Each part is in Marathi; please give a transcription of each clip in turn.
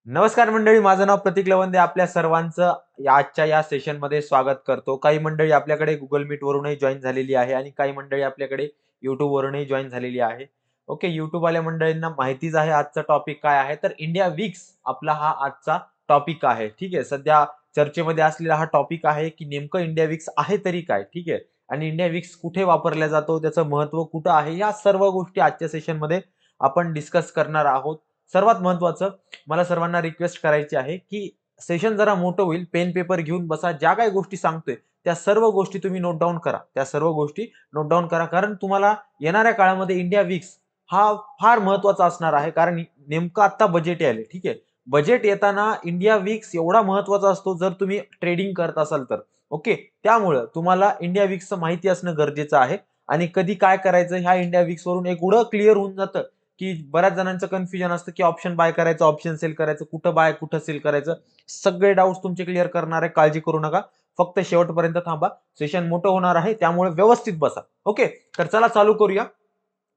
नमस्कार मंडळी, माझं नाव प्रतीक लवंदे. आपल्या सर्वांचं आजच्या या सेशनमध्ये स्वागत करतो. काही मंडळी आपल्याकडे Google Meet वरूनही जॉइन झालेली आहे आणि काही मंडळी आपल्याकडे YouTube वरूनही जॉइन झालेली आहे. ओके, YouTube वाल्या मंडळींना माहितीच आहे आजचा टॉपिक काय आहे. तर इंडिया वीक्स आपला हा आजचा टॉपिक आहे. ठीक आहे. सध्या चर्चेमध्ये असलेला हा टॉपिक आहे, की नेमकं इंडिया वीक्स आहे तरी काय? ठीक आहे. आणि इंडिया वीक्स कुठे वापरला जातो? त्याचं महत्त्व कुठं आहे? या सर्व गोष्टी आजच्या सेशनमध्ये आपण डिस्कस करणार आहोत. सर्वात महत्त्वाचं मला सर्वांना रिक्वेस्ट करायची आहे, की सेशन जरा मोठं होईल. पेन पेपर घेऊन बसा. ज्या काही गोष्टी सांगतोय, त्या सर्व गोष्टी तुम्ही नोट डाउन करा. त्या सर्व गोष्टी नोट डाउन करा. कारण तुम्हाला येणाऱ्या काळामध्ये इंडिया वीक्स हा फार महत्त्वाचा असणार आहे. कारण नेमकं आता बजेट आले. ठीक आहे. बजेट येताना इंडिया वीक्स एवढा महत्त्वाचा असतो, जर तुम्ही ट्रेडिंग करत असाल तर. ओके. त्यामुळं तुम्हाला इंडिया वीक्सचं माहिती असणं गरजेचं आहे. आणि कधी काय करायचं ह्या इंडिया वीक्स वरून एवढं क्लिअर होऊन जातं, की बऱ्याच जणांचं कन्फ्युजन असतं, की ऑप्शन बाय करायचं, ऑप्शन सेल करायचं, कुठं बाय, कुठं सेल करायचं. सगळे डाउट्स तुमचे क्लिअर करणार आहे. काळजी करू नका. फक्त शेवटपर्यंत थांबा. सेशन मोठं होणार आहे, त्यामुळे व्यवस्थित बसा. ओके. तर चला चालू करूया.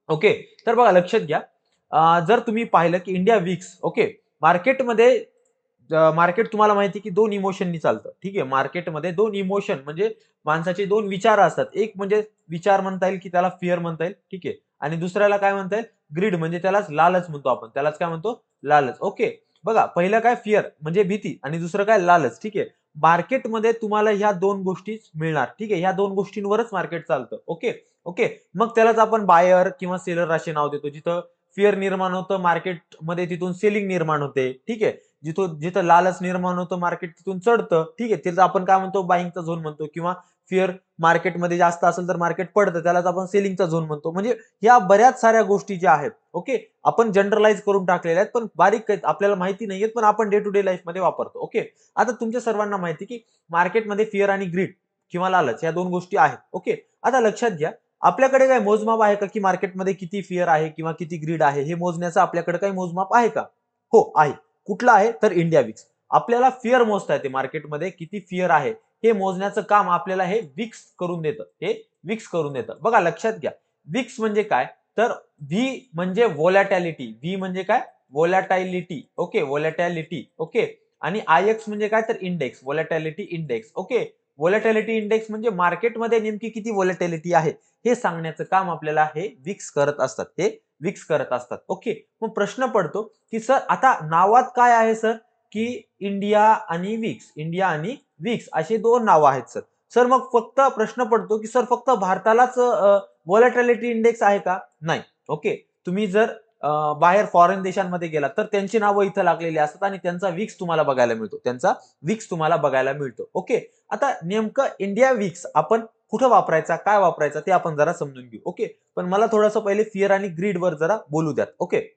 ओके. तर बघा लक्षात घ्या. जर तुम्ही पाहिलं, की इंडिया वीक्स ओके. मार्केटमध्ये मार्केट तुम्हाला माहिती आहे, की 2 इमोशननी चालतं. ठीक आहे. मार्केटमध्ये 2 इमोशन म्हणजे माणसाचे 2 विचार असतात. एक म्हणजे विचार म्हणता येईल, की त्याला फिअर म्हणता येईल. ठीक आहे. आणि दुसऱ्याला काय म्हणता येईल? ग्रीड म्हणजे त्यालाच लालच म्हणतो आपण. त्यालाच काय म्हणतो? लालच. ओके. बघा पहिलं काय फिअर म्हणजे भीती आणि दुसरं काय लालच. ठीक आहे. मार्केटमध्ये तुम्हाला ह्या 2 गोष्टी मिळणार. ठीक आहे. ह्या 2 गोष्टींवरच मार्केट चालतं. ओके. ओके. मग त्यालाच आपण बायर किंवा सेलर असे नाव देतो. जिथं फिअर निर्माण होतं मार्केटमध्ये तिथून सेलिंग निर्माण होते. ठीक आहे. जिथं जिथं लालच निर्माण होतं मार्केट तिथून चढतं. ठीक आहे. त्याचं आपण काय म्हणतो? बायिंगचा झोन म्हणतो किंवा फिअर मार्केटमध्ये जास्त असेल तर मार्केट पडतं. त्यालाच आपण सेलिंगचा झोन म्हणतो. म्हणजे ह्या बऱ्याच साऱ्या गोष्टी ज्या आहेत, ओके, आपण जनरलाइज करून टाकलेल्या आहेत, पण बारीक आहेत आपल्याला माहिती नाहीयेत, पण आपण डे टू डे लाईफमध्ये वापरतो. ओके. आता तुमच्या सर्वांना माहिती की मार्केटमध्ये फिअर आणि ग्रीड किंवा लालच या 2 गोष्टी आहेत. ओके. आता लक्षात घ्या, आपल्याकडे काय मोजमाप आहे का, की मार्केटमध्ये किती फिअर आहे किंवा किती ग्रीड आहे हे मोजण्याचं आपल्याकडे काही मोजमाप आहे का? हो, आहे. कुठलं आहे? तर इंडिया विक्स. आपल्याला फिअर मोजता येते मार्केटमध्ये किती फिअर आहे हे मोजण्याचं काम आपल्याला हे विक्स करून देतं. हे विक्स करून देतं. बघा लक्षात घ्या. विक्स म्हणजे काय? तर व्ही म्हणजे व्होलॅटिलिटी. व्ही म्हणजे काय? व्होलॅटिलिटी. ओके. व्होलॅटिलिटी. ओके. आणि आयएक्स म्हणजे काय? तर index. Volatility index. Okay. Volatility index म्हणजे मार्केटमध्ये नेमकी किती व्होलॅटिलिटी आहे हे सांगण्याचं काम आपल्याला हे विक्स करत असतात. हे विक्स करत असतात. ओके. मग प्रश्न पडतो, की सर आता नावात काय आहे सर? की इंडिया आणि विक्स. इंडिया आणि विक्स अशी 2 नावं आहेत सर. सर मग फक्त प्रश्न पडतो, की सर फक्त भारतालाच व्होलॅटिलिटी इंडेक्स आहे का? नाही. ओके. तुम्ही जर बाहेर फॉरेन देशांमध्ये गेलात तर त्यांची नावं इथं लागलेली असतात आणि त्यांचा विक्स तुम्हाला बघायला मिळतो. त्यांचा विक्स तुम्हाला बघायला मिळतो. ओके. आता नेमकं इंडिया विक्स आपण कुठं वापरायचा, काय वापरायचा ते आपण जरा समजून घेऊ. ओके. पण मला थोडंसं पहिले फिअर आणि ग्रीडवर जरा बोलू द्यात. ओके.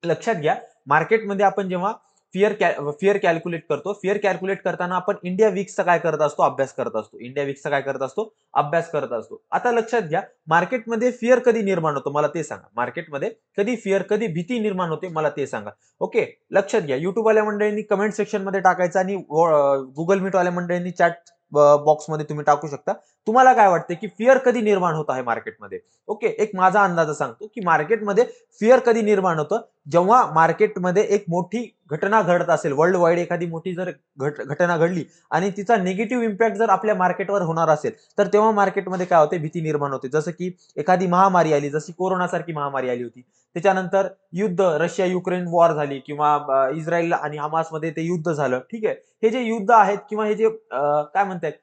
लक्षात घ्या, मार्केटमध्ये आपण जेव्हा फिअर कॅल्क्युलेट करतो. फिअर कॅल्क्युलेट करताना आपण इंडिया वीक्सचा काय करत असतो? अभ्यास करत असतो. इंडिया वीक्सचा काय करत असतो? अभ्यास करत असतो. आता लक्षात घ्या, मार्केटमध्ये फिअर कधी निर्माण होतो मला ते सांगा. मार्केटमध्ये कधी फिअर, कधी भीती निर्माण होते मला ते सांगा. ओके. लक्षात घ्या, YouTube वाल्या मंडळींनी कमेंट सेक्शनमध्ये टाकायचं आणि Google Meet वाल्या मंडळींनी चॅट बॉक्समध्ये तुम्ही टाकू शकता. तुम्हाला काय वाटतं, की फिअर कधी निर्माण होत आहे मार्केटमध्ये? ओके. एक माझा अंदाज सांगतो, की मार्केटमध्ये फिअर कधी निर्माण होतं? जेव्हा मार्केटमध्ये एक मोठी घटना घडत असेल, वर्ल्ड वाईड एखादी मोठी जर घटना घडली आणि तिचा निगेटिव्ह इम्पॅक्ट जर आपल्या मार्केटवर होणार असेल, तर तेव्हा मार्केटमध्ये काय होते? भीती निर्माण होते. जसं की एखादी महामारी आली, जशी कोरोनासारखी महामारी आली होती. त्याच्यानंतर युद्ध, रशिया-युक्रेन वॉर झाली किंवा इस्रायल आणि हमासमध्ये ते युद्ध झालं. ठीक आहे. हे जे युद्ध आहेत किंवा हे जे काय म्हणतायत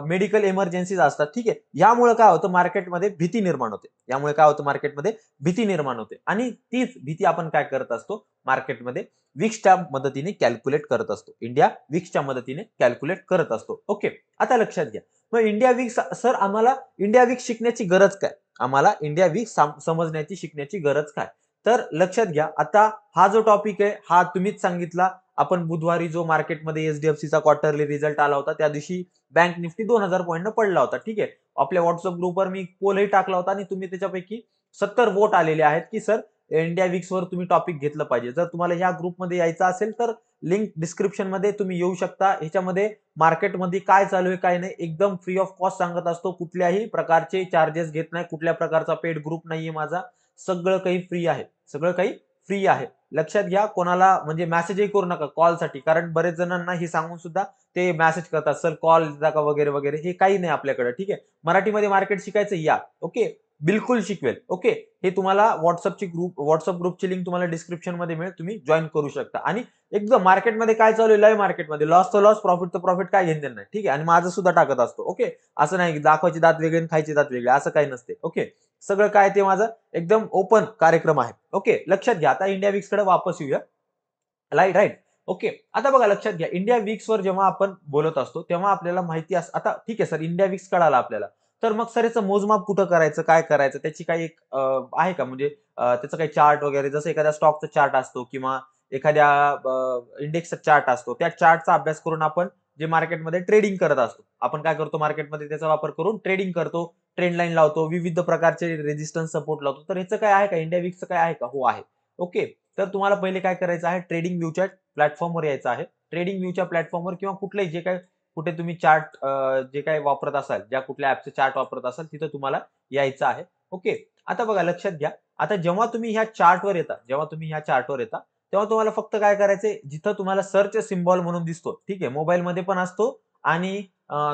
मेडिकल इमर्जन्सीज असतात. ठीक आहे. यामुळे काय होतं? मार्केटमध्ये भीती निर्माण होते. यामुळे काय होतं? मार्केटमध्ये भीती निर्माण होते आणि तीच भीती आपण काय करत असतो? मार्केटमध्ये विक्सच्या मदतीने कॅल्क्युलेट करत असतो. इंडिया विक्सच्या मदतीने कॅल्क्युलेट करत असतो. ओके. आता लक्षात घ्या. मग इंडिया विक्स सर आम्हाला इंडिया विक्स शिकण्याची गरज काय? आम्हाला इंडिया विक्स समजण्याची शिकण्याची गरज काय? तर लक्षात घ्या, आता हा जो टॉपिक आहे हा तुम्हीच सांगितला. आपण बुधवारी जो मार्केटमध्ये एचडीएफसीचा क्वार्टरली रिझल्ट आला होता त्या दिवशी बँक निफ्टी 2000 पॉईंट पडला होता. ठीक आहे. आपल्या व्हॉट्सअप ग्रुपवर मी पोलही टाकला होता आणि तुम्ही त्याच्यापैकी 70 वोट आलेले आहेत, की सर इंडिया वीक्सवर तुम्ही टॉपिक घेतलं पाहिजे. जर तुम्हाला ह्या ग्रुपमध्ये यायचं असेल तर लिंक डिस्क्रिप्शनमध्ये तुम्ही येऊ शकता. ह्याच्यामध्ये मार्केटमध्ये काय चालू आहे काय नाही एकदम फ्री ऑफ कॉस्ट सांगत असतो. कुठल्याही प्रकारचे चार्जेस घेत नाही. कुठल्या प्रकारचा पेड ग्रुप नाहीये माझा. सगळं काही फ्री आहे. सगळं काही फ्री आहे. लक्षात घ्या. कोणाला म्हणजे मेसेजही करू नका कॉलसाठी, कारण बरेच जणांना हे सांगून सुद्धा ते मेसेज करतात, "सर कॉल देता का?" वगैरे, वगैरे. हे काही नाही आपल्याकडे. ठीक आहे. मराठीमध्ये मार्केट शिकायचं या. ओके. बिलकुल शिकवेल. ओके. हे तुम्हाला WhatsApp ग्रुपची लिंक तुम्हाला डिस्क्रिप्शनमध्ये मिळेल. तुम्ही जॉइन करू शकता आणि एकदम मार्केटमध्ये काय चालू आहे, लाईव्ह मार्केटमध्ये लॉस तर लॉस, प्रॉफिट तर प्रॉफिट, काय घेणं नाही. ठीक आहे. आणि माझं सुद्धा टाकत असतो. ओके. असं नाही की दाखवायचे दात वेगळे आणि खायचे दात वेगळे, असं काही नसते. ओके. सगळं काय ते माझं एकदम ओपन कार्यक्रम आहे. ओके. लक्षात घ्या. आता इंडिया विक्सकडे वापस येऊया. Right, right. ओके. आता बघा लक्षात घ्या, इंडिया विक्सवर जेव्हा आपण बोलत असतो, तेव्हा आपल्याला माहिती आता ठीक आहे सर, इंडिया विक्स कळाला आपल्याला. तर मग सर याचं मोजमाप कुठं करायचं, काय करायचं? त्याची काही एक आहे का? म्हणजे त्याचं काही चार्ट वगैरे, जसं एखाद्या स्टॉकचा चार्ट असतो किंवा एखाद्या इंडेक्सचा चार्ट असतो. त्या चार्टचा अभ्यास करून आपण जे मार्केटमध्ये ट्रेडिंग करत असतो. आपण काय करतो मार्केटमध्ये त्याचा वापर करून ट्रेडिंग करतो, ट्रेंड लाईन लावतो, विविध प्रकारचे रेझिस्टन्स सपोर्ट लावतो. तर ह्याचं काय आहे का? इंडिया विक्सचं काय आहे का? हो आहे. ओके. तर तुम्हाला पहिले काय करायचं आहे, ट्रेडिंग व्ह्यूच्या प्लॅटफॉर्मवर यायचं आहे. ट्रेडिंग व्ह्यूच्या प्लॅटफॉर्मवर किंवा कुठलेही जे काही कुठे तुम्ही चार्ट जे काही वापरत असाल, ज्या कुठल्या ॲपचे चार्ट वापरत असाल, तिथं तुम्हाला यायचं आहे. ओके. आता बघा लक्षात घ्या. आता जेव्हा तुम्ही ह्या चार्टवर येता, तेव्हा तुम्हाला फक्त काय करायचंय, जिथं तुम्हाला सर्च सिम्बॉल म्हणून दिसतो, ठीक आहे. मोबाईलमध्ये पण असतो आणि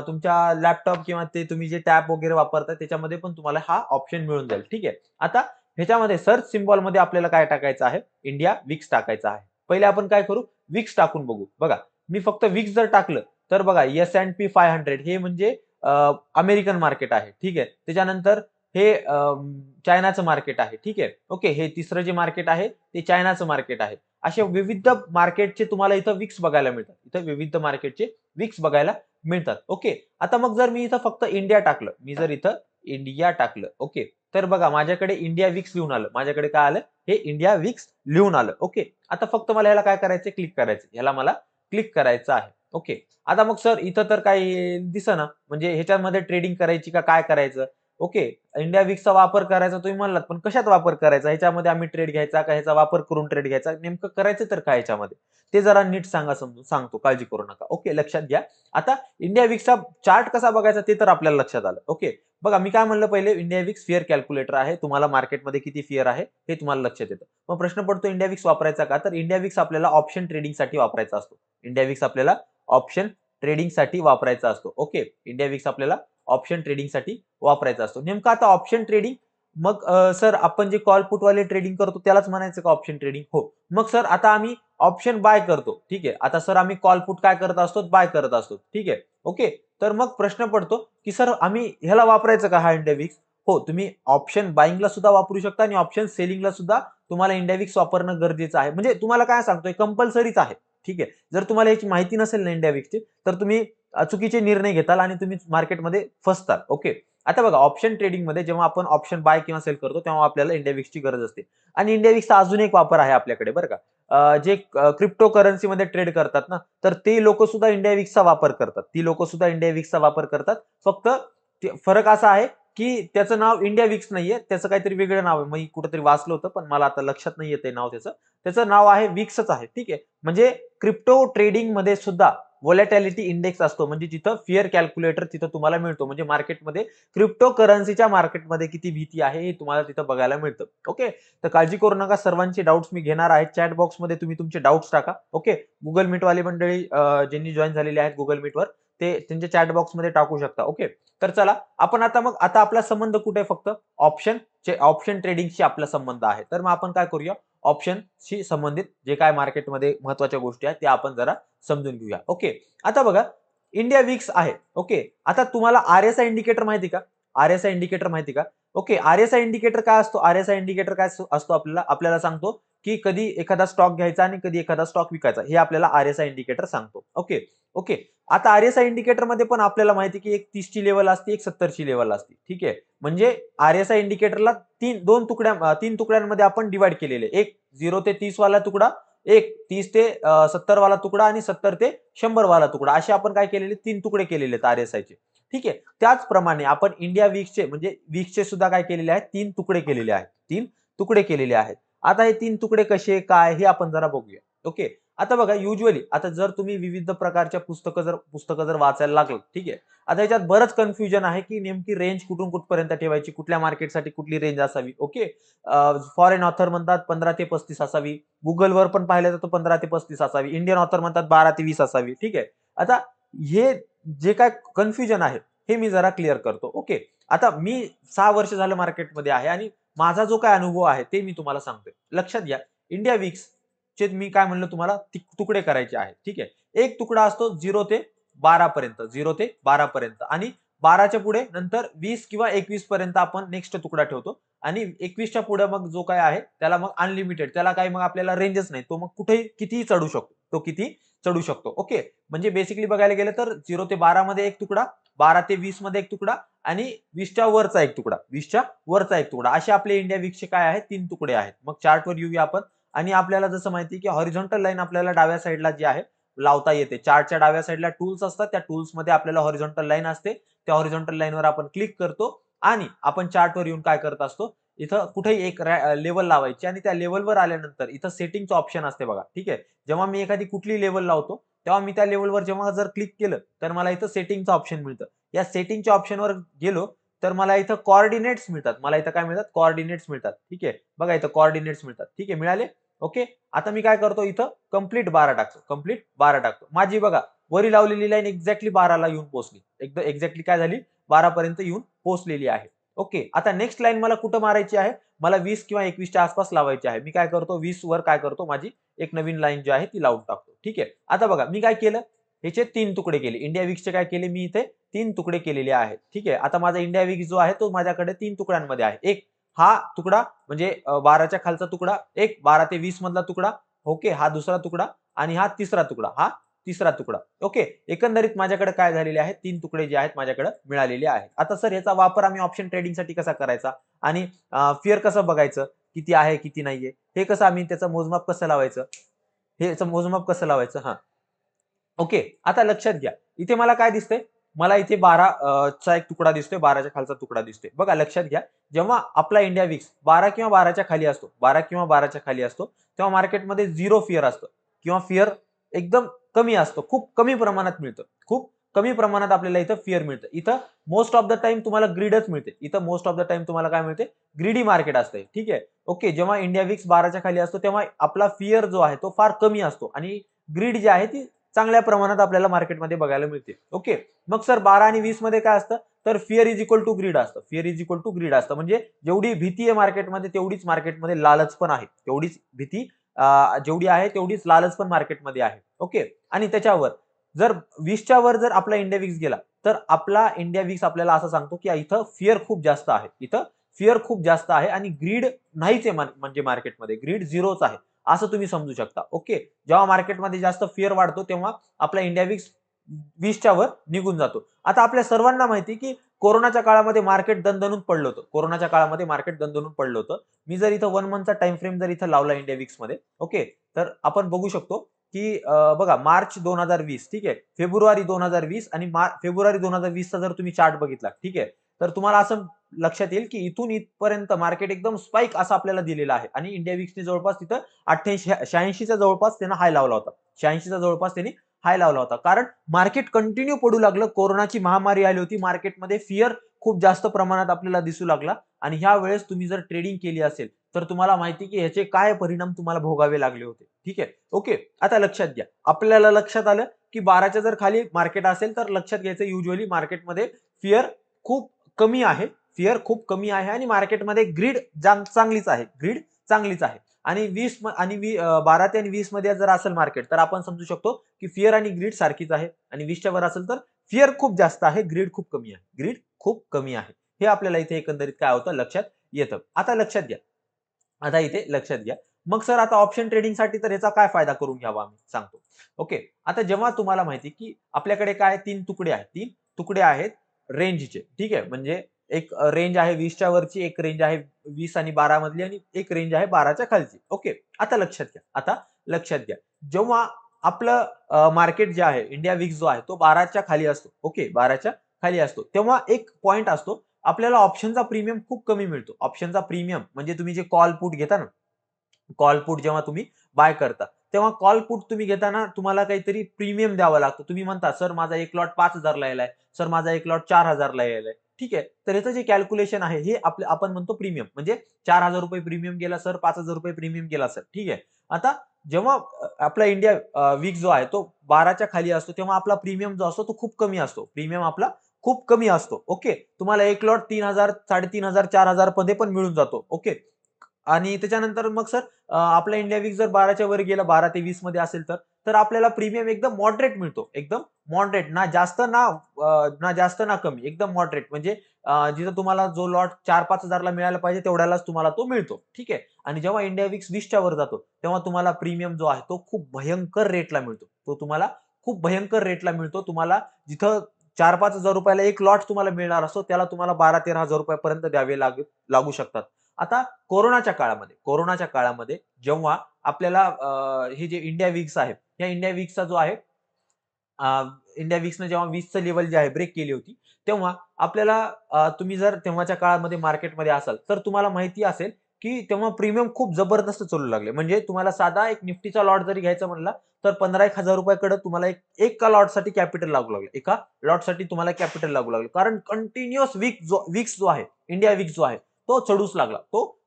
तुमच्या लॅपटॉप किंवा ते तुम्ही जे टॅब वगैरे वापरता त्याच्यामध्ये पण तुम्हाला हा ऑप्शन मिळून जाईल. ठीक आहे. आता ह्याच्यामध्ये सर्च सिम्बॉलमध्ये आपल्याला काय टाकायचं आहे? इंडिया विक्स टाकायचं आहे. पहिले आपण काय करू? विक्स टाकून बघू. बघा, मी फक्त विक्स जर टाकलं, तर बघा S&P 500 हे म्हणजे अमेरिकन मार्केट आहे. ठीक आहे. त्याच्यानंतर हे चायनाचं मार्केट आहे. ठीक आहे. ओके. हे तिसरं जे मार्केट आहे ते चायनाचं मार्केट आहे. अशा विविध मार्केटचे तुम्हाला इथं विक्स बघायला मिळतात. इथं विविध मार्केटचे विक्स बघायला मिळतात. ओके. आता मग जर मी इथं फक्त इंडिया टाकलं, मी जर इथं इंडिया टाकलं, ओके. तर बघा माझ्याकडे इंडिया विक्स लिहून आलं. माझ्याकडे काय आलं? हे इंडिया विक्स लिहून आलं. ओके. आता फक्त मला ह्याला काय करायचंय? क्लिक करायचं. ह्याला मला क्लिक करायचं आहे. ओके. आता मग सर इथं तर काही दिसेना, म्हणजे ह्याच्यामध्ये ट्रेडिंग करायची का काय करायचं? ओके. इंडिया विक्सचा वापर करायचा तुम्ही म्हणलात, पण कशात वापर करायचा? ह्याच्यामध्ये आम्ही ट्रेड घ्यायचा का ह्याचा वापर करून ट्रेड घ्यायचा? नेमकं करायचं तर काय ह्याच्यामध्ये? ते जरा नीट सांगा, समजून सांगतो, काळजी करू नका. ओके. लक्षात घ्या. आता इंडिया विक्सचा चार्ट कसा बघायचा ते तर आपल्याला लक्षात आलं. ओके. बघा मी काय म्हणलं पहिले, इंडिया विक्स फिअर कॅल्क्युलेटर आहे. तुम्हाला मार्केटमध्ये किती फिअर आहे हे तुम्हाला लक्षात येतं. मग प्रश्न पडतो इंडिया विक्स वापरायचा का? तर इंडिया विक्स आपल्याला ऑप्शन ट्रेडिंगसाठी वापरायचा असतो. इंडिया विक्स आपल्याला ऑप्शन ट्रेडिंगसाठी वापरायचा असतो. ओके. इंडिया विक्स आपल्याला ऑप्शन ट्रेडिंगसाठी वापरायचा असतो. नेमकं आता ऑप्शन ट्रेडिंग, मग सर आपण जे कॉल पुट वाले ट्रेडिंग करतो त्यालाच म्हणायचं का ऑप्शन ट्रेडिंग? हो. मग सर आता आम्ही ऑप्शन बाय करतो. ठीक आहे. आता सर आम्ही कॉल पुट काय करत असतो? बाय करत असतो. ठीक आहे. ओके. तर मग प्रश्न पडतो, की सर आम्ही ह्याला वापरायचं का हा इंडिया विक्स? हो, तुम्ही ऑप्शन बायिंगला सुद्धा वापरू शकता आणि ऑप्शन सेलिंगला सुद्धा तुम्हाला इंडिया विक्स वापरणं गरजेचं आहे. म्हणजे तुम्हाला काय सांगतोय, कंपल्सरीच आहे. ठीक आहे. जर तुम्हाला याची माहिती नसेल ना इंडिया विक्सची, तर तुम्ही चुकीचे निर्णय घेताल आणि तुम्ही मार्केटमध्ये फसताल. ओके. आता बघा ऑप्शन ट्रेडिंगमध्ये जेव्हा आपण ऑप्शन बाय किंवा सेल करतो, तेव्हा आपल्याला इंडिया विक्सची गरज असते. आणि इंडिया विक्सचा अजून एक वापर आहे आपल्याकडे बरं का. जे क्रिप्टो करन्सीमध्ये ट्रेड करतात ना, तर ते लोकं सुद्धा इंडिया विक्सचा वापर करतात. ती लोकं सुद्धा इंडिया विक्सचा वापर करतात. फक्त फरक असा आहे, की त्याचं नाव इंडिया विक्स नाहीये. त्याचं काहीतरी वेगळं नाव आहे. मी कुठेतरी वाचलं होतं, पण मला आता लक्षात नाही येतंय नाव त्याचं. त्याचं नाव आहे विक्सच आहे. ठीक आहे. म्हणजे क्रिप्टो ट्रेडिंगमध्ये सुद्धा व्होलॅटिलिटी इंडेक्स असतो. म्हणजे जिथं फिअर कॅल्क्युलेटर तिथं तुम्हाला मिळतो. म्हणजे मार्केटमध्ये क्रिप्टो करन्सीच्या मार्केटमध्ये किती भीती आहे हे तुम्हाला तिथं बघायला मिळतं. ओके. तर काळजी करू नका. सर्वांचे डाउट्स मी घेणार आहे. चॅट बॉक्समध्ये तुम्ही तुमचे डाउट्स टाका. ओके. Google Meet वाली मंडळी ज्यांनी जॉइन झालेली आहेत Google Meetवर, ते त्यांच्या चॅट बॉक्समध्ये टाकू शकता. ओके. तर चला आपण आता आपला संबंध कुठे आहे? फक्त ऑप्शन ट्रेडिंगशी आपला संबंध आहे. तर मग आपण काय करूया? ऑप्शनशी संबंधित जे काय मार्केटमध्ये महत्त्वाच्या गोष्टी आहेत त्या आपण जरा समजून घेऊया. ओके. आता बघा इंडिया विक्स आहे. ओके. आता तुम्हाला आर-एस-आय इंडिकेटर माहिती का? आर-एस-आय इंडिकेटर माहिती का? ओके. आर-एस-आय इंडिकेटर काय असतो? आर-एस-आय इंडिकेटर काय असतो आपल्याला सांगतो, की कधी एखादा स्टॉक घ्यायचा आणि कधी एखादा स्टॉक विकायचा. हे आपल्याला आर-एस-आय इंडिकेटर सांगतो. ओके. ओके. आता आर-एस-आय इंडिकेटरमध्ये पण आपल्याला माहिती आहे, की एक 30 ची लेव्हल असते, एक 70 ची लेव्हल असते. ठीक आहे. म्हणजे आर-एस-आय इंडिकेटरला 3 तुकड्यांमध्ये आपण डिव्हाईड केलेले. एक 0 ते 30 वाला तुकडा, एक 30 ते 70 वाला तुकडा आणि 70 ते 100 वाला तुकडा, असे आपण काय केलेले 3 तुकडे केलेले आहेत आर-एस-आयचे. ठीक आहे. त्याचप्रमाणे आपण इंडिया विक्सचे म्हणजे विक्सचे सुद्धा काय केलेले आहेत? 3 तुकडे केलेले आहेत. 3 तुकडे केलेले आहेत. आता हे 3 तुकडे कसे काय हे आपण जरा बघूया. ओके. आता बघा युजुअली आता जर तुम्ही विविध प्रकारच्या पुस्तकं जर वाचायला लागलात, ठीक आहे. आता याच्यात बरंच कन्फ्युजन आहे, की नेमकी रेंज कुठून कुठपर्यंत ठेवायची, कुठल्या मार्केटसाठी कुठली रेंज असावी. ओके. फॉरेन ऑथर म्हणतात 15 ते 35 असावी. Googleवर पण पाहिलं तर 15 ते 35 असावी. इंडियन ऑथर म्हणतात 12 ते 20 असावी. ठीक आहे. आता हे जे काय कन्फ्युजन आहे, हे मी जरा क्लिअर करतो. ओके. आता मी 6 वर्ष झालं मार्केटमध्ये आहे आणि माझा जो काय अनुभव आहे ते मी तुम्हाला सांगतोय. लक्षात घ्या, इंडिया विक्स चे मी काय म्हणलं तुम्हाला तुकडे करायचे आहेत. ठीक आहे. एक तुकडा असतो 0 ते 12 पर्यंत, 0 ते 12 पर्यंत आणि 12च्या पुढे नंतर 20 किंवा 21 पर्यंत आपण नेक्स्ट तुकडा ठेवतो आणि 21च्या पुढे मग जो काय आहे त्याला मग अनलिमिटेड, त्याला काही मग आपल्याला रेंजच नाही. तो मग कुठेही कितीही चढू शकतो. तो किती चढू शकतो. ओके. म्हणजे बेसिकली बघायला गेलं तर 0 ते 12 मध्ये एक तुकडा, 12 ते 20 मध्ये एक तुकडा आणि 20च्या वरचा एक तुकडा, 20च्या वरचा एक तुकडा. असे आपले इंडिया विक्सचे काय आहेत 3 तुकडे आहेत. मग चार्टवर येऊया आपण आणि आपल्याला जसं माहिती की हॉरिझॉन्टल लाईन आपल्याला डाव्या साईडला जी आहे लावता येते. चार्टच्या डाव्या साईडला टूल्स असतात. त्या टूल्समध्ये आपल्याला हॉरिझॉन्टल लाईन असते. त्या हॉरिझॉन्टल लाईनवर आपण क्लिक करतो आणि आपण चार्टवर येऊन काय करत असतो, इथं कुठेही एक लेवल लावायची आणि त्या लेवलवर आल्यानंतर इथं सेटिंगचं ऑप्शन असते बघा. ठीक आहे. जेव्हा मी एखादी कुठली लेवल लावतो, तेव्हा मी त्या लेवलवर जेव्हा जर क्लिक केलं, तर मला इथं सेटिंगचं ऑप्शन मिळतं. या सेटिंगच्या ऑप्शनवर गेलो, तर मला इथं कोऑर्डिनेट्स मिळतात. मला इथं काय मिळतात? कोऑर्डिनेट्स मिळतात. ठीक आहे. बघा इथं कोऑर्डिनेट्स मिळतात. ठीक आहे. मिळाले? ओके. आता मी काय करतो इथं कंप्लीट 12 टाकतो. कंप्लीट 12 टाकतो. माझी बघा वरी लावलेली लाईन एक्झॅक्टली 12 ला येऊन पोहोचली. एकदम एक्झॅक्टली काय झाली? 12 पर्यंत येऊन पोहोचलेली आहे. ओके. आता नेक्स्ट लाईन मला कुठं मारायची आहे? मला 20 किंवा 21च्या आसपास लावायची आहे. मी काय करतो 20 वर काय करतो माझी एक नवीन लाईन जी आहे ती लावून टाकतो. ठीक आहे. आता बघा मी काय केलं? ह्याचे 3 तुकडे केले. इंडिया विक्सचे काय केले मी इथे 3 तुकडे केलेले आहेत. ठीक आहे. आता माझा इंडिया विक्स जो आहे तो माझ्याकडे 3 तुकड्यांमध्ये आहे. एक हा तुकडा म्हणजे 12च्या खालचा तुकडा, एक 12 ते 20 मधला तुकडा, ओके, हा दुसरा तुकडा आणि हा तिसरा तुकडा, हा तिसरा तुकडा. ओके. एकंदरीत माझ्याकडे काय झालेले आहेत 3 तुकडे जे आहेत माझ्याकडे मिळालेले आहेत. आता सर याचा वापर आम्ही ऑप्शन ट्रेडिंगसाठी कसा करायचा आणि फिअर कसं बघायचं, किती आहे, किती नाहीये, हे कसं आम्ही त्याचं मोजमाप कसं लावायचं, हे याचं मोजमाप कसं लावायचं? हां. ओके. आता लक्षात घ्या. इथे मला काय दिसतंय? मला इथे 12 चा एक तुकडा दिसतोय, 12च्या खालचा तुकडा दिसतोय. बघा लक्षात घ्या. जेव्हा आपला इंडिया विक्स 12 किंवा 12च्या खाली असतो, 12 किंवा 12च्या खाली असतो, तेव्हा मार्केटमध्ये 0 फिअर असतं किंवा फिअर एकदम कमी असतं. खूप कमी प्रमाणात मिळतं. खूप कमी प्रमाणात आपल्याला इथं फिअर मिळतं. इथं मोस्ट ऑफ द टाईम तुम्हाला ग्रीडच मिळते. इथं मोस्ट ऑफ द टाईम तुम्हाला काय मिळते? ग्रीडी मार्केट असते. ठीक आहे. ओके. जेव्हा इंडिया विक्स 12च्या खाली असतो, तेव्हा आपला फिअर जो आहे तो फार कमी असतो आणि ग्रीड जी आहे ती चांगल्या प्रमाणात आपल्याला मार्केटमध्ये बघायला मिळते. ओके. मग सर 12 आणि 20 मध्ये काय असतं? तर fear is equal to greed असतं. Fear is equal to greed असतं. म्हणजे जेवढी भीती आहे मार्केटमध्ये तेवढीच मार्केटमध्ये लालच पण आहे. तेवढीच भीती जेवढी आहे तेवढीच लालच पण मार्केटमध्ये आहे. ओके. आणि त्याच्यावर जर 20च्या वर जर आपला इंडिया विक्स गेला, तर आपला इंडिया विक्स आपल्याला असं सांगतो, की इथं फिअर खूप जास्त आहे. इथं फिअर खूप जास्त आहे आणि ग्रीड नाहीच आहे म्हणजे मार्केटमध्ये. ग्रीड झिरोच आहे. असं तुम्ही समजू शकता. ओके. जेव्हा मार्केटमध्ये जास्त फिअर वाढतो तेव्हा आपला इंडिया विक्स 20च्या वर निघून जातो. आता आपल्या सर्वांना माहिती की कोरोनाच्या काळामध्ये मार्केट दणदणून पडलं होतं. कोरोनाच्या काळामध्ये मार्केट दणदणून पडलं होतं. मी जर इथं 1 मंथचा टाइम फ्रेम जर इथं लावला इंडिया विक्समध्ये, ओके, तर आपण बघू शकतो की बघा मार्च 2020, ठीक आहे, फेब्रुवारी 2020 आणि फेब्रुवारी 2020 चा जर तुम्ही चार्ट बघितला, ठीक आहे, तर तुम्हाला असं लक्षात येईल की इथून इथपर्यंत मार्केट एकदम स्पाइक असं आपल्याला दिलेलं आहे आणि इंडिया विक्सने जवळपास तिथं 88-86 च्या जवळपास त्यानं हाय लावला होता. 86 च्या जवळपास त्यांनी हाय लावला होता. कारण मार्केट कंटिन्यू पडू लागलं. कोरोनाची महामारी आली होती. मार्केटमध्ये फिअर खूप जास्त प्रमाणात आपल्याला दिसू लागला आणि ह्या वेळेस तुम्ही जर ट्रेडिंग केली असेल, तर तुम्हाला माहिती की ह्याचे काय परिणाम तुम्हाला भोगावे लागले होते. ठीक आहे. ओके. आता लक्षात घ्या. आपल्याला लक्षात आलं की 12च्या जर खाली मार्केट असेल, तर लक्षात घ्यायचं युजुअली मार्केटमध्ये फिअर खूप कमी आहे. फिअर खूप कमी आहे आणि मार्केटमध्ये ग्रीड चांगलीच आहे. ग्रीड चांगलीच आहे. आणि 20 आणि 12 ते आणि 20 मध्ये जर असेल मार्केट, तर आपण समजू शकतो की फिअर आणि ग्रीड सारखीच आहे आणि 20च्या वर असेल तर फिअर खूप जास्त आहे, ग्रीड खूप कमी आहे. ग्रीड खूप कमी आहे. हे आपल्याला इथे एकंदरीत काय होतं लक्षात येतं. आता लक्षात घ्या. आता इथे लक्षात घ्या. मग सर आता ऑप्शन ट्रेडिंगसाठी तर याचा काय फायदा करून घ्यावा आम्ही सांगतो. ओके. आता जेव्हा तुम्हाला माहिती की आपल्याकडे काय 3 तुकडे आहेत. 3 तुकडे आहेत रेंजचे. ठीक आहे. म्हणजे एक रेंज आहे 20च्या वरची, एक रेंज आहे 20 आणि 12 मधली आणि एक रेंज आहे 12च्या खालची. ओके. आता लक्षात घ्या. आता लक्षात घ्या. जेव्हा आपलं मार्केट जे आहे इंडिया विक्स जो आहे तो 12च्या खाली असतो. ओके. 12च्या खाली असतो. तेव्हा एक पॉइंट असतो. आपल्याला ऑप्शनचा प्रीमियम खूप कमी मिळतो. ऑप्शनचा प्रीमियम म्हणजे तुम्ही जे कॉल पुट घेता ना, कॉल पुट जेव्हा तुम्ही बाय करता, तेव्हा कॉल पुट तुम्ही घेताना तुम्हाला काहीतरी प्रीमियम द्यावा लागतो. तुम्ही म्हणता, "सर माझा एक लॉट 5,000 ला यायलाय. सर माझा एक लॉट 4,000 ला यायलाय." ठीक आहे. तर याचं जे कॅल्क्युलेशन आहे हे आपण म्हणतो प्रीमियम. म्हणजे ₹4,000 प्रीमियम गेला सर, ₹5,000 प्रीमियम गेला सर. ठीक आहे. आता जेव्हा आपला इंडिया विक्स जो आहे तो 12च्या खाली असतो, तेव्हा आपला प्रीमियम जो असतो तो खूप कमी असतो. प्रीमियम आपला खूप कमी असतो. ओके. तुम्हाला एक लॉट 3,000, 3,500, 4,000 मध्ये पण मिळून जातो. ओके. आणि त्याच्यानंतर मग सर आपला इंडिया विक्स जर 12च्या वर गेला, 12 ते 20 मध्ये असेल तर आपल्याला प्रीमियम एकदम मॉडरेट मिळतो. एकदम मॉडरेट, ना जास्त ना कमी. एकदम मॉडरेट म्हणजे जिथं तुम्हाला जो लॉट 4-5,000 ला मिळायला पाहिजे तेवढ्यालाच तुम्हाला तो मिळतो. ठीक आहे. आणि जेव्हा इंडिया विक्स 20च्या वर जातो, तेव्हा तुम्हाला प्रीमियम जो आहे तो खूप भयंकर रेटला मिळतो. तो तुम्हाला खूप भयंकर रेटला मिळतो. तुम्हाला जिथं ₹4,000-5,000 ला एक लॉट तुम्हाला मिळणार असतो, त्याला तुम्हाला ₹12,000-13,000 पर्यंत द्यावे लागू शकतात. आता कोरोनाच्या काळामध्ये जेव्हा आपल्याला हे जे इंडिया विक्स आहे, या इंडिया विक्सचा जो आहे इंडिया विक्सने जेव्हा 20चं लेव्हल जे आहे ब्रेक केली होती, तेव्हा आपल्याला तुम्ही जर तेव्हाच्या काळामध्ये मार्केटमध्ये असाल, तर तुम्हाला माहिती असेल, की तेव्हा प्रीमियम खूप जबरदस्त चालू लागले. म्हणजे तुम्हाला साधा एक निफ्टीचा लॉट जरी घ्यायचा म्हणला, तर 15,000-1,000 कडे तुम्हाला एका लॉटसाठी कॅपिटल लागू लागलं. एका लॉटसाठी तुम्हाला कॅपिटल लागू लागलं. कारण कंटिन्युअस विक्स जो आहे, इंडिया विक्स जो आहे, तो चढूच लागला.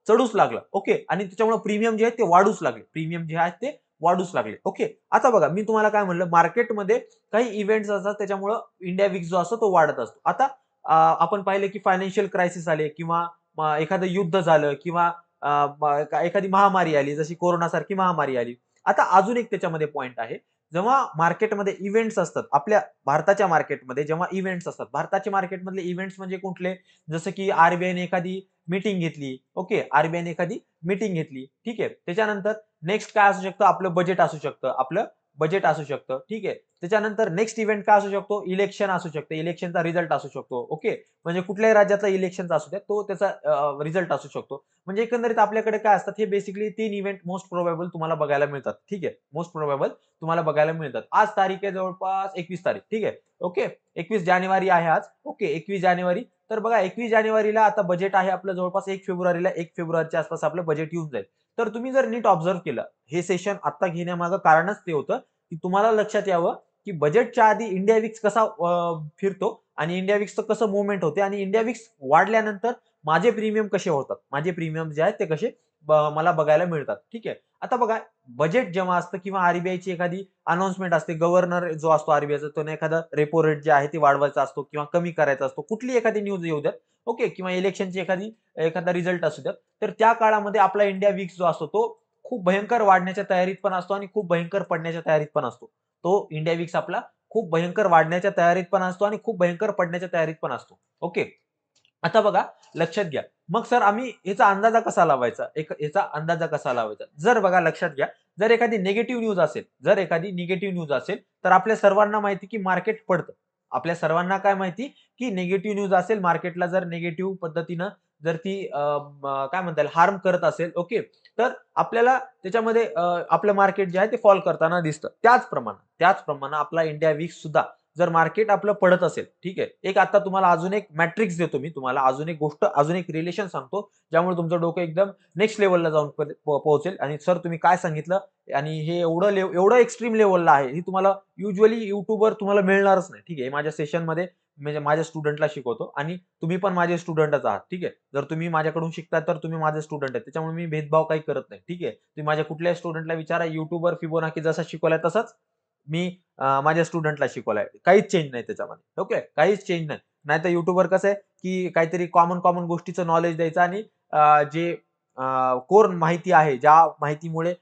चढूच लागला. ओके. आणि त्याच्यामुळे प्रीमियम जे आहे ते वाढूच लागले. प्रीमियम जे आहेत ते वाढूच लागले. ओके. आता बघा मी तुम्हाला काय म्हणलं मार्केटमध्ये काही इव्हेंट्स असतात त्याच्यामुळं इंडिया विक्स जो असतो तो वाढत असतो. आता आपण पाहिलं की फायनान्शियल क्रायसिस आले किंवा एखादं युद्ध झालं किंवा एखादी महामारी आली जशी कोरोनासारखी महामारी आली. आता अजून एक त्याच्यामध्ये पॉइंट आहे. जेव्हा मार्केटमध्ये इव्हेंट्स असतात, आपल्या भारताच्या मार्केटमध्ये जेव्हा इव्हेंट्स असतात, भारताच्या मार्केटमधले इव्हेंट्स म्हणजे कुठले? जसं की आरबीआयने एखादी मीटिंग घेतली. ओके. आरबीआयने एखादी मीटिंग घेतली. ठीक आहे. त्याच्यानंतर नेक्स्ट काय असू शकतं? आपलं बजेट असू शकतं. आपलं बजेट असू शकतं. ठीक आहे. त्याच्यानंतर नेक्स्ट इव्हेंट काय असू शकतो? इलेक्शन असू शकतं. इलेक्शनचा रिझल्ट असू शकतो. ओके. म्हणजे कुठल्याही राज्यातला इलेक्शनचा असू द्या, तो त्याचा रिझल्ट असू शकतो. म्हणजे एकंदरीत आपल्याकडे काय असतात? हे बेसिकली 3 इव्हेंट मोस्ट प्रोबेबल तुम्हाला बघायला मिळतात. ठीक आहे. मोस्ट प्रोबेबल तुम्हाला बघायला मिळतात. आज तारीख आहे जवळपास 21 तारीख. ठीक आहे. ओके. 21 जानेवारी आहे आज. ओके. 21 जानेवारी. तर बघा 21 जानेवारीला आता बजेट आहे आपलं जवळपास 1 फेब्रुवारीला 1 फेब्रुवारीच्या आसपास आपलं बजेट येऊन जाईल. तर तुम्ही जर नीट ऑब्झर्व्ह केलं, हे सेशन आता घेण्यामागं कारणच ते होतं, की तुम्हाला लक्षात यावं, की बजेटच्या आधी इंडिया विक्स कसा फिरतो आणि इंडिया विक्सचं कसं मूव्हमेंट होते आणि इंडिया विक्स वाढल्यानंतर माझे प्रीमियम कसे होतात. माझे प्रीमियम जे आहेत ते कसे मला बघायला मिळतात. ठीक आहे. आता बघा बजेट जेव्हा असतं किंवा आरबीआयची एखादी अनाउन्समेंट असते, गव्हर्नर जो असतो आरबीआयचा तो एखादा रेपो रेट जे आहे ते वाढवायचा असतो किंवा कमी करायचा असतो. कुठली एखादी न्यूज येऊ द्यात. ओके. किंवा इलेक्शनची एखादा रिझल्ट असू द्यात. तर त्या काळामध्ये आपला इंडिया विक्स जो असतो तो खूप भयंकर वाढण्याच्या तयारीत पण असतो आणि खूप भयंकर पडण्याच्या तयारीत पण असतो. तो इंडिया विक्स आपला खूप भयंकर वाढण्याच्या तयारीत पण असतो आणि खूप भयंकर पडण्याच्या तयारीत पण असतो. ओके. आता बघा लक्षात घ्या. मग सर आम्ही याचा अंदाजा कसा लावायचा? याचा अंदाजा कसा लावायचा? जर बघा लक्षात घ्या, जर एखादी निगेटिव्ह न्यूज असेल, तर आपल्या सर्वांना माहिती की मार्केट पडतं. आपल्या सर्वांना काय माहिती की निगेटिव्ह न्यूज असेल, मार्केटला जर निगेटिव्ह पद्धतीनं जर ती काय म्हणता येईल हार्म करत असेल, ओके. तर आपल्याला त्याच्यामध्ये आपलं मार्केट जे आहे ते फॉल करताना दिसतं. त्याचप्रमाणे आपला इंडिया विक्स सुद्धा जर मार्केट आपलं पडत असेल, ठीक आहे. एक आता तुम्हाला अजून एक मॅट्रिक्स देतो मी तुम्हाला अजून एक गोष्ट, अजून एक रिलेशन सांगतो, ज्यामुळे तुमचं डोकं एकदम नेक्स्ट लेव्हलला जाऊन पोहोचेल आणि सर तुम्ही काय सांगितलं आणि हे एवढं एक्स्ट्रीम लेव्हलला आहे, हे तुम्हाला युजुअली YouTubeवर तुम्हाला मिळणारच नाही. ठीक आहे. हे माझ्या सेशनमध्ये म्हणजे माझ्या स्टुडंटला शिकवतो आणि तुम्ही पण माझे स्टुडंटच आहात. ठीक आहे. जर तुम्ही माझ्याकडून शिकताय तर तुम्ही माझे स्टुडंट आहेत. त्याच्यामुळे मी भेदभाव काही करत नाही. ठीक आहे. तुम्ही माझ्या कुठल्याही स्टुडंटला विचारा YouTubeवर फिबोनाची जसा शिकवलाय तसाच मी माझ्या स्टुडंटला शिकवलाय. काहीच चेंज नाही त्याच्यामध्ये. ओके. काहीच चेंज नाही. नाहीतर YouTubeवर कसं आहे, की काहीतरी कॉमन गोष्टीचं नॉलेज द्यायचं आणि जे कोर माहिती आहे, ज्या माहितीमुळे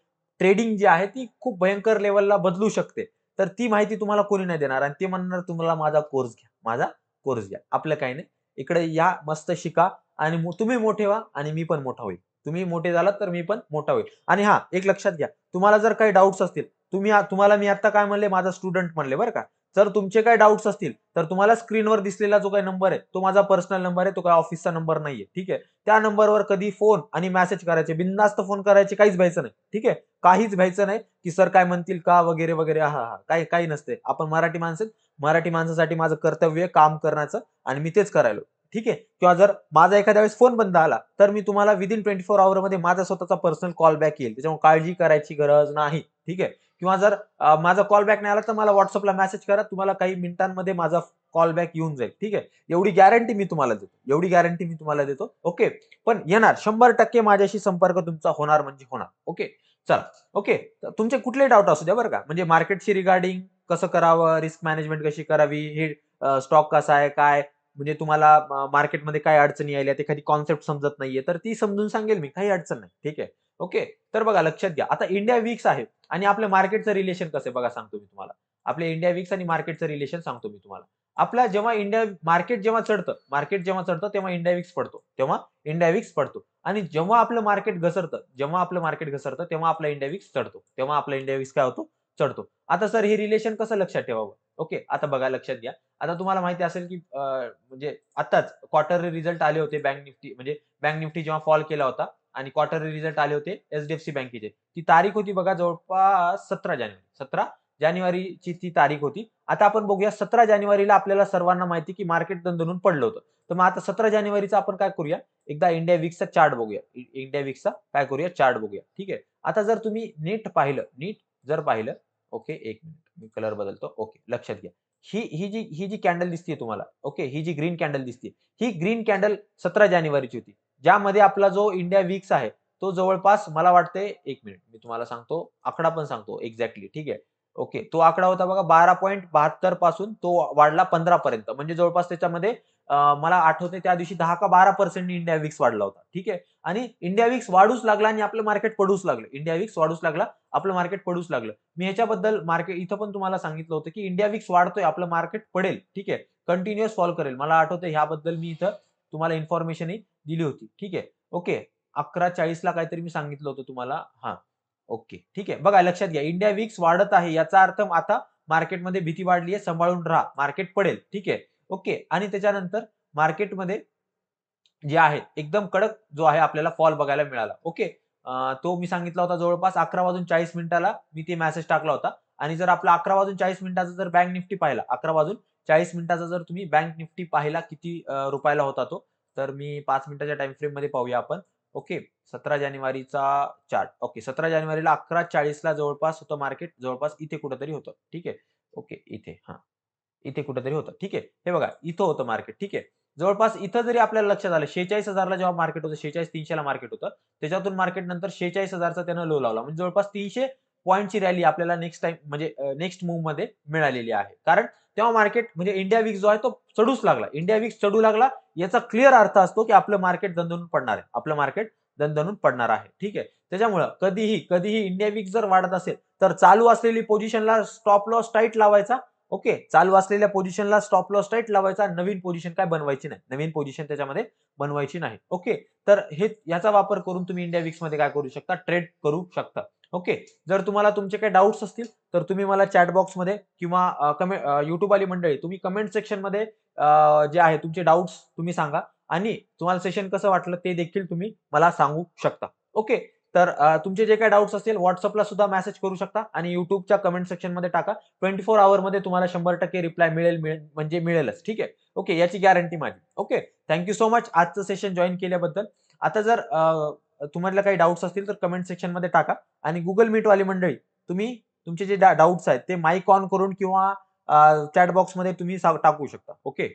ट्रेडिंग जी आहे ती खूप भयंकर लेव्हलला बदलू शकते. तर ती माहिती तुम्हाला कोणी नाही देणार आणि ते म्हणणार तुम्हाला माझा कोर्स घ्या. माझा कोर्स घ्या. आपलं काही नाही. इकडे या, मस्त शिका आणि तुम्ही मोठे व्हा आणि मी पण मोठा होईल. तुम्ही मोठे झालात तर मी पण मोठा होईल. आणि हां, एक लक्षात घ्या. तुम्हाला जर काही डाउट्स असतील, तुम्हाला मी आता काय म्हणले माझा स्टुडंट म्हणले बरं का. जर तुमचे काही डाउट्स असतील, तर तुम्हाला स्क्रीनवर दिसलेला जो काही नंबर आहे, तो माझा पर्सनल नंबर आहे. तो काही ऑफिसचा नंबर नाहीये. ठीक आहे. त्या नंबरवर कधी फोन आणि मेसेज करायचे. बिनधास्त फोन करायचे. काहीच भ्यायचं नाही. ठीक आहे. काहीच भ्यायचं नाही, की सर काय म्हणतील का वगैरे, वगैरे. हां, हां. काही नसते. आपण मराठी माणसं मराठी माणसासाठी माझं कर्तव्य आहे काम करण्याचं आणि मी तेच करायलो. ठीक आहे. किंवा जर माझा एखाद्या वेळेस फोन बंद आला, तर मी तुम्हाला विदिन 24 अवरमध्ये माझा स्वतःचा पर्सनल कॉल बॅक येईल. त्याच्यामुळे काळजी करायची गरज नाही. ठीक आहे. किंवा जर माझा कॉल बॅक नाही आला, तर मला WhatsAppला मेसेज करा. तुम्हाला काही मिनिटांमध्ये माझा कॉल बॅक येऊन जाईल. ठीक आहे. एवढी गॅरंटी मी तुम्हाला देतो. एवढी गॅरंटी मी तुम्हाला देतो. ओके. पण येणार 100% माझ्याशी संपर्क तुमचा होणार म्हणजे होणार. ओके. चला. ओके. तुमचे कुठले डाउट असू द्या बरं का. म्हणजे मार्केटशी रिगार्डिंग कसं करावं, रिस्क मॅनेजमेंट कशी करावी, हे स्टॉक कसा आहे, काय म्हणजे तुम्हाला मार्केटमध्ये काय अडचणी आल्या, एखादी कॉन्सेप्ट समजत नाहीये, तर ती समजून सांगेल मी. काही अडचण नाही. ठीक आहे. ओके. तर बघा लक्षात घ्या. आता इंडिया वीक्स आहे आणि आपल्या मार्केटचं रिलेशन कसं आहे बघा सांगतो मी तुम्हाला. आपल्या इंडिया वीक्स आणि मार्केटचं रिलेशन सांगतो मी तुम्हाला. आपला जेव्हा मार्केट जेव्हा चढतं तेव्हा इंडिया वीक्स पडतो. तेव्हा इंडिया वीक्स पडतो आणि जेव्हा आपलं मार्केट घसरतं तेव्हा आपला इंडिया वीक्स चढतो. तेव्हा आपला इंडिया वीक्स काय होतो? चढतो. आता सर हे रिलेशन कसं लक्षात ठेवावं? ओके. आता बघा लक्षात घ्या. आता तुम्हाला माहिती असेल की म्हणजे आत्ताच क्वार्टरली रिझल्ट आले होते बँक निफ्टी म्हणजे बँक निफ्टी जेव्हा फॉल केला होता आणि क्वार्टरली रिझल्ट आले होते एच-डी-एफ-सी बँकेचे. ती तारीख होती बघा जवळपास 17 जानेवारी. 17 जानेवारीची ती तारीख होती. आता आपण बघूया 17 जानेवारीला आपल्याला सर्वांना माहिती की मार्केट दणदणून पडलं होतं. तर मग आता 17 जानेवारीचा आपण काय करूया, एकदा इंडिया वीक्सचा चार्ट बघूया. इंडिया वीक्सचा काय करूया चार्ट बघूया. ठीक आहे. आता जर तुम्ही नीट जर पाहिलं ओके, 1 मिनिट मी कलर बदलतो. ओके, लक्षात घ्या. ही जी कॅन्डल दिसतीये तुम्हाला, ओके, ही जी ग्रीन कॅन्डल दिसतीये, ही ग्रीन कॅन्डल 17 जानेवारीची होती. ज्यामध्ये आपला जो इंडिया वीक्स आहे, तो जवळपास मला वाटतंय 1 मिनिट मी तुम्हाला सांगतो, आकडा पण सांगतो एक्झॅक्टली ठीक आहे. ओके, तो आकडा होता बघा 12.72 पासून तो वाढला 15 पर्यंत. म्हणजे जवळपास त्याच्यामध्ये मला आठवतंय त्या दिवशी 10 का 12% इंडिया वीक्स वाढला होता. ठीक आहे. आणि इंडिया वीक्स वाढूच लागला आणि आपलं मार्केट पडूच लागलं. इंडिया वीक्स वाढूच लागला, आपलं मार्केट पडूच लागलं. मी ह्याच्याबद्दल मार्केट इथं पण तुम्हाला सांगितलं होतं, की इंडिया वीक्स वाढतोय, आपलं मार्केट पडेल. ठीक आहे. कंटिन्युअस फॉल करेल. मला आठवतंय ह्याबद्दल मी इथं तुम्हाला इन्फॉर्मेशनही दिली होती. ठीक आहे. ओके. 11:40 ला काहीतरी मी सांगितलं होतं तुम्हाला. हां. ओके. ठीक आहे. बघा लक्षात घ्या. इंडिया वीक्स वाढत आहे. याचा अर्थ आता मार्केटमध्ये भीती वाढली आहे. सांभाळून राहा. मार्केट पडेल. ठीक आहे. ओके. आणि त्याच्यानंतर मार्केटमध्ये जे आहे एकदम कडक जो आहे आपल्याला फॉल बघायला मिळाला. ओके. तो मी सांगितला होता जवळपास 11:40 मी ते मेसेज टाकला होता आणि जर आपला 11:40 जर बँक निफ्टी पाहिला, 11:40 जर तुम्ही बँक निफ्टी पाहिला किती रुपयाला होता तो, तर मी 5 मिनिटाच्या टाईम फ्रेममध्ये पाहूया आपण. ओके. 17 जानेवारीचा चार्ट. ओके. 17 जानेवारीला 11:40 जवळपास होतं मार्केट. जवळपास इथे कुठेतरी होतं. ठीक आहे. ओके. इथे हां. इथे कुठेतरी होतं. ठीक आहे. हे बघा इथं होतं मार्केट. ठीक आहे. जवळपास इथं जरी आपल्याला लक्षात आलं 46,000 ला जेव्हा मार्केट होतं, 46,300 ला मार्केट होतं. त्याच्यातून मार्केट नंतर 46,000 चा त्यानं लो लावला. म्हणजे जवळपास 300 पॉइंटची रॅली आपल्याला नेक्स्ट टाईम म्हणजे नेक्स्ट मूव्हमध्ये मिळालेली आहे. कारण तेव्हा मार्केट म्हणजे इंडिया विक्स जो आहे तो चढूच लागला. इंडिया विक्स चढू लागला याचा क्लिअर अर्थ असतो, की आपलं मार्केट दणदणून पडणार आहे. आपलं मार्केट दणदणून पडणार आहे. ठीक आहे. त्याच्यामुळं कधीही इंडिया विक्स जर वाढत असेल, तर चालू असलेली पोझिशनला स्टॉप लॉस टाईट लावायचा. ओके. चालू असलेल्या पोझिशनला स्टॉप लॉस टाईट लावायचा. नवीन पोझिशन काय बनवायची नाही. नवीन पोझिशन त्याच्यामध्ये बनवायची नाही. ओके. तर हे याचा वापर करून तुम्ही इंडिया वीक्समध्ये काय करू शकता? ट्रेड करू शकता. ओके. जर तुम्हाला तुमचे काही डाउट्स असतील, तर तुम्ही मला चॅट बॉक्समध्ये किंवा YouTube वाली मंडळी तुम्ही कमेंट सेक्शनमध्ये जे आहे तुमचे डाउट्स तुम्ही सांगा आणि तुम्हाला सेशन कसं वाटलं ते देखील तुम्ही मला सांगू शकता. ओके. तर तुमचे जे काही डाउट्स असतील WhatsAppला सुद्धा मेसेज करू शकता आणि YouTubeच्या कमेंट सेक्शनमध्ये टाका. 24 अवरमध्ये तुम्हाला 100% रिप्लाय मिळेल म्हणजे मिळेलच. ठीक आहे. ओके. याची गॅरंटी माझी. Okay. Thank you so much आजचं सेशन जॉइन केल्याबद्दल. आता जर तुम्हाला काही डाउट्स असतील तर कमेंट सेक्शनमध्ये टाका आणि Google Meet वाली मंडळी तुम्ही तुमचे जे डाउट्स आहेत ते माईक ऑन करून किंवा चॅट बॉक्समध्ये तुम्ही टाकू शकता. ओके.